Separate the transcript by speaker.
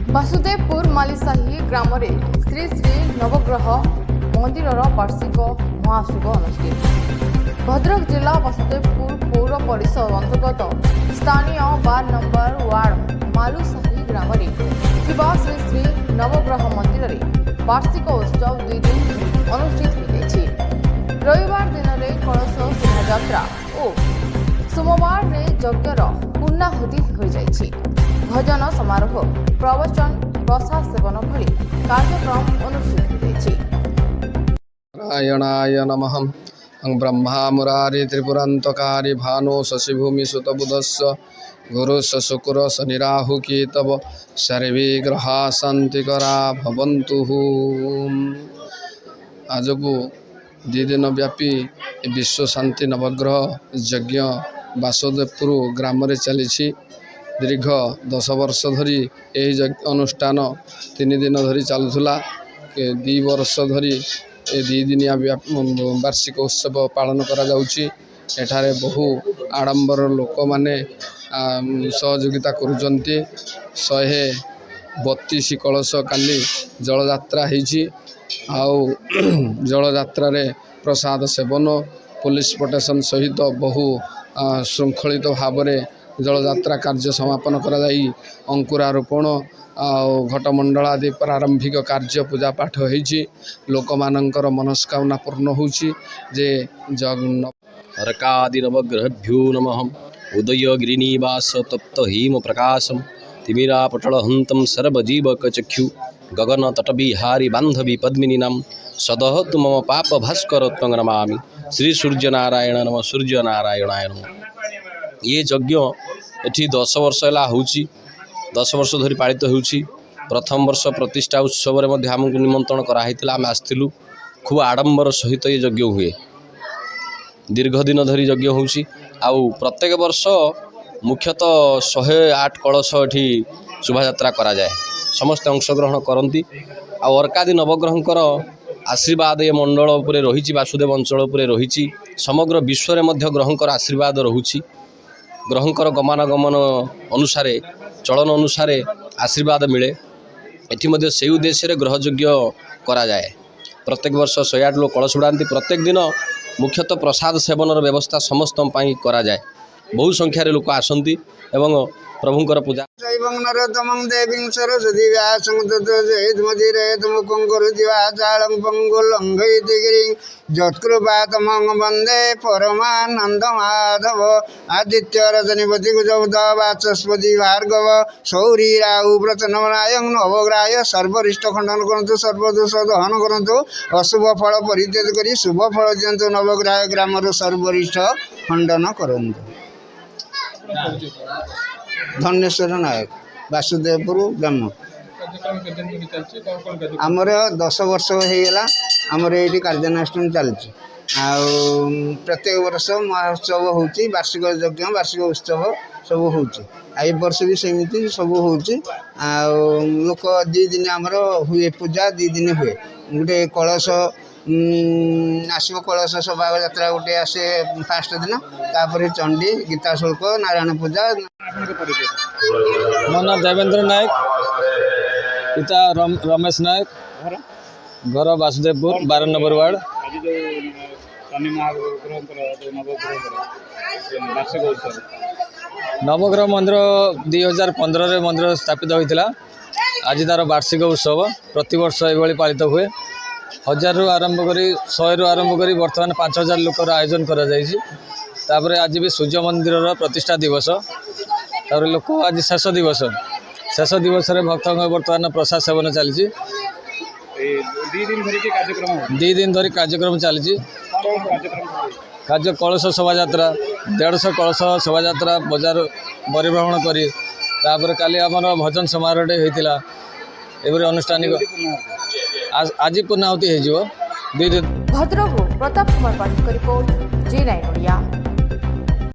Speaker 1: वासुदेवपुर मालीसाही ग्राम श्री श्री नवग्रह मंदिर वार्षिक महाशुभ अनुष्ठित। भद्रक जिला वासुदेवपुर पौर परिषद अंतर्गत स्थानीय 12 नंबर वार्ड मालुसाही ग्राम श्री श्री नवग्रह मंदिर में वार्षिक उत्सव 2 दिन अनुष्ठित हो। रविवार दिन में कलश शोभायात्रा और सोमवार में यज्ञर पूर्णाहुति हो जाइछि। भजन समारोह, प्रवचन, प्रसाद सेवन भली कार्यक्रम अनुष्ठित होइछि।
Speaker 2: नारायणाय नमः। ब्रह्मा मुरारी त्रिपुरान्तकारी भानो शशिभूमि सुतबुधस्य गुरुस्य शुक्र शनि राहु केतव सर्वे ग्रहा शांतिकरा भवन्तु। आज को 2 दिन व्यापी विश्व शांति नवग्रह यज्ञ वासुदेवपुर ग्राम रे चली। दीर्घ 10 वर्ष धरी यही अनुष्ठान 3 दिन धरी चलुला। 2 वर्ष धरी 2 दिनिया वार्षिक उत्सव पालन करा जाउछि। एठारे बहु आडंबर लोक माने सहयोगिता करुचंती। 132 कलश काली जलयात्रा होइछि। आउ जलयात्रा रे प्रसाद सेवन पुलिस प्रोटेक्शन सहित बहु श्रृंखलित भाव में जलयात्रा कार्य समापन करा जाई अंकुरारोपण घटमंडल आदि प्रारंभिक कार्य पूजा पाठ होइछि। लोक मानकर मनस्कामना पूर्ण होउछि। जे
Speaker 3: अर्कादि नवग्रहभ्यो नमः। उदयगिरिनिवास तप्त हेम प्रकाशम तिमिरापटलहन्तं सर्वजीवकचक्षु गगन तटविहारी बांधवी पद्मिनीनाम सदहतु मम पाप भास्कर नमामि। श्री सूर्यनारायण नमः। सूर्यनारायणाय नमः। ये यज्ञ एठी 10 वर्ष है होउछि। 10 वर्ष धरी पालित होउछि। प्रथम वर्ष प्रतिष्ठा उत्सव रे मध्य हमकु निमंत्रण कराइतिला। आम आस्थिलु। खूब आडंबर सहित ये यज्ञ हुए। दीर्घ दिन धरी यज्ञ होउछि। आउ प्रत्येक वर्ष मुख्यतः 108 कलश एठी शोभायात्रा करा जाए। समस्त अंशग्रहण करती। अर्कादि नवग्रहंकर आशीर्वाद ये मंडल उपरे रही। वासुदेव अंचल उपरे रही। समग्र विश्व में मध्य ग्रहंकर आशीर्वाद रहुछि। ग्रहंकर गमनागमन अनुसार चलन अनुसार आशीर्वाद मिले। एठी मध्य से उद्देश्य ग्रह यज्ञ करा जाए। प्रत्येक वर्ष 108 लोग कलश उड़ाती। प्रत्येक दिन मुख्यतः प्रसाद सेवन व्यवस्था समस्त करा जाए। बहु संख्यार लोक आसती एवं प्रभुंकर पूजा
Speaker 4: नरोत्तमं देवीं सरस्वती व्यासं तद्वजेद्मदिरेतमुकंकुरुदिवाचालं पंगुलंघयितगिरिं यत्कृपातमं वन्दे परमानन्दमाधव। आदित्यरजनिपति कुजबुध वाचस्पति भार्गव सौरी राहु प्रचन्नमनायं नवग्राय सर्वरिष्ट खंडन करंतु सर्वदोष दहन करंतु अशुभ फल परित्याग करी शुभ फल दियंतु नवग्राह ग्रामर सर्वरिष्ट खंडन करंतु। धनेश्वर नायक वासुदेवपुर ग्राम। आमर 10 वर्ष होगा आमर ये कार्यानुष्ठान चलती। प्रत्येक वर्ष महोत्सव होची। वार्षिक यज्ञ वार्षिक उत्सव सब होची। वर्ष भी सेमती सब होची। लोक 2 दिन आमर हुए पूजा 2 दिन हुए। गोटे कलश आसो कलश शोभा यात्रा गोटे आसे फास्ट दिन। तापर चंडी गीता शुल्क नारायण पूजा।
Speaker 5: मो नाम देवेंद्र नायक। पिता रमेश नायक। घर वासुदेवपुर 12 नंबर वार्ड। नवग्रह मंदिर 2015 रे मंदिर स्थापित होता। आज तार वार्षिक उत्सव प्रति वर्ष ये पालित हुए। 1000 रु आरंभ करी 100 रु आरंभ करी वर्तमान 5000 लोकर आयोजन करा जायछि। तापर आज भी सूर्य मंदिर प्रतिष्ठा दिवस। तापर लोक आज शेष दिवस रे भक्त वर्तमान प्रसाद सेवन चली। 2 दिन धरी कार्यक्रम चली। कार्य कलश शोभायात्रा 150 कलश शोभायात्रा बजार परिभ्रमण करी। तापर काली आमर भजन समारोह होता। एवरी अनुष्ठानिक आज पूर्णाहुति हो।
Speaker 1: Bhadrak Pratap Kumar Pathak report G9 Odia.